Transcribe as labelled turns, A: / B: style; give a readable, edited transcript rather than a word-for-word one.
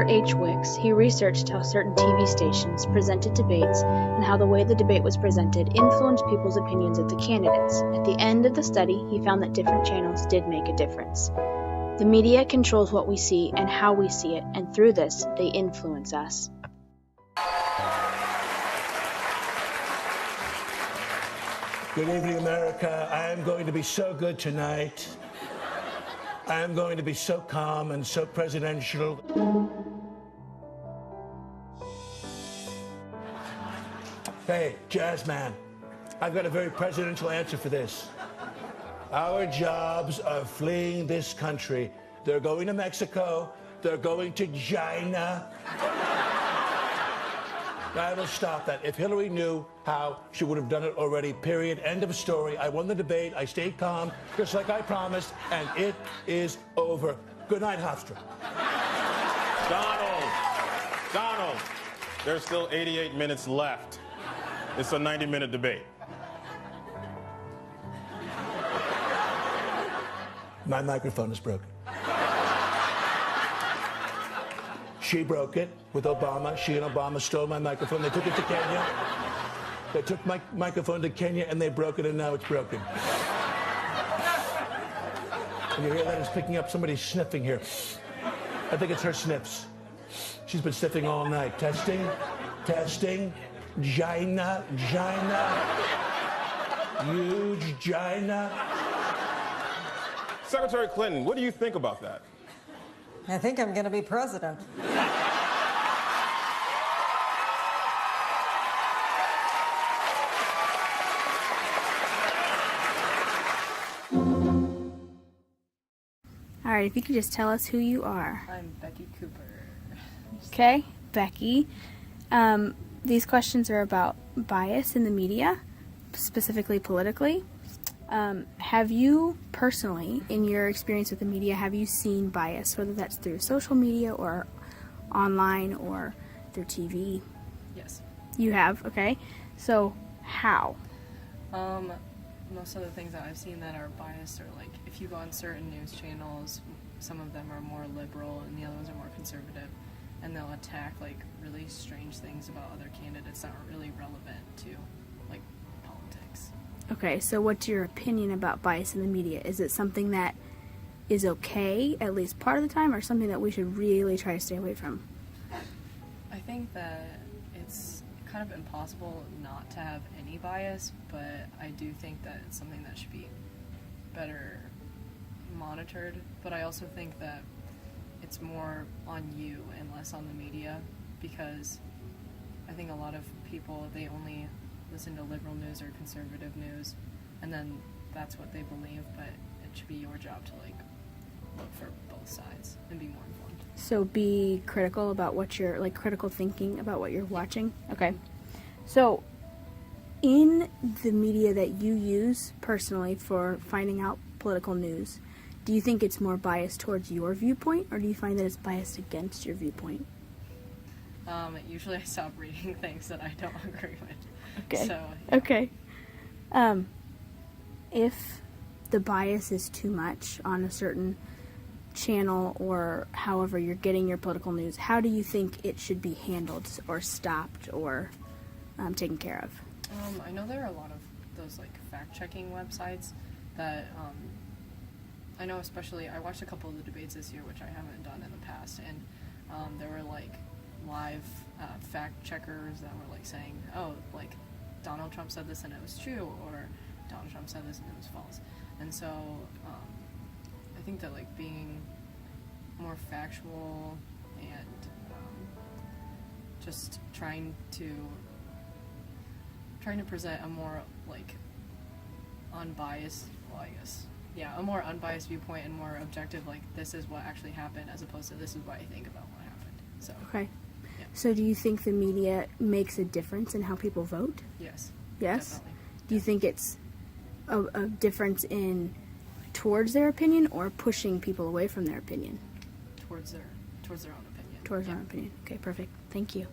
A: Robert H. Wicks, he researched how certain TV stations presented debates and how the way the debate was presented influenced people's opinions of the candidates. At the end of the study, he found that different channels did make a difference. The media controls what we see and how we see it, and through this, they influence us.
B: Good evening, America. I am going to be so good tonight. I am going to be so calm and so presidential. Hey, Jazzman, I've got a very presidential answer for this. Our jobs are fleeing this country. They're going to Mexico. They're going to China. I will stop that. If Hillary knew how, she would have done it already, period. End of story. I won the debate. I stayed calm, just like I promised, and it is over. Good night, Hofstra.
C: Donald, there's still 88 minutes left. It's a 90-minute debate.
B: My microphone is broken. She broke it with Obama. She and Obama stole my microphone. They took it to Kenya. They took my microphone to Kenya and they broke it, and now it's broken. And you hear that? It's picking up somebody sniffing here. I think it's her sniffs. She's been sniffing all night. Testing, testing. Gina, huge Gina.
C: Secretary Clinton, what do you think about that?
D: I think I'm going to be president.
A: All right, if you could just tell us who you are.
E: I'm Becky Cooper.
A: Okay, Becky. These questions are about bias in the media, specifically politically. Have you personally, in your experience with the media, have you seen bias, whether that's through social media or online or through TV?
E: Yes.
A: You have, okay. So, how?
E: Most of the things that I've seen that are biased are like, if you go on certain news channels, some of them are more liberal and the other ones are more conservative, and they'll attack like really strange things about other candidates that aren't really relevant to like politics.
A: Okay, so what's your opinion about bias in the media? Is it something that is okay, at least part of the time, or something that we should really try to stay away from?
E: I think that it's kind of impossible not to have any bias, but I do think that it's something that should be better monitored. But I also think that it's more on you and less on the media, because I think a lot of people, they only listen to liberal news or conservative news, and then that's what they believe, but it should be your job to like look for both sides and be more informed.
A: So be critical about what you're, like critical thinking about what you're watching. Okay. So in the media that you use personally for finding out political news, do you think it's more biased towards your viewpoint, or do you find that it's biased against your viewpoint?
E: Usually I stop reading things that I don't agree with.
A: Okay.
E: So, yeah.
A: Okay. If the bias is too much on a certain channel or however you're getting your political news, how do you think it should be handled or stopped or taken care of?
E: I know there are a lot of those like fact-checking websites that I know, especially I watched a couple of the debates this year, which I haven't done in the past, and there were like live fact checkers that were like saying, oh, like Donald Trump said this and it was true, or Donald Trump said this and it was false. And so I think that like being more factual and just trying to present a more like unbiased, a more unbiased viewpoint and more objective, like this is what actually happened as opposed to this is what I think about what happened. So
A: okay.
E: Yeah.
A: So do you think the media makes a difference in how people vote?
E: Yes.
A: Yes?
E: Definitely.
A: Do you think it's a difference in towards their opinion or pushing people away from their opinion?
E: Towards their own opinion.
A: Towards their own opinion. Okay, perfect. Thank you.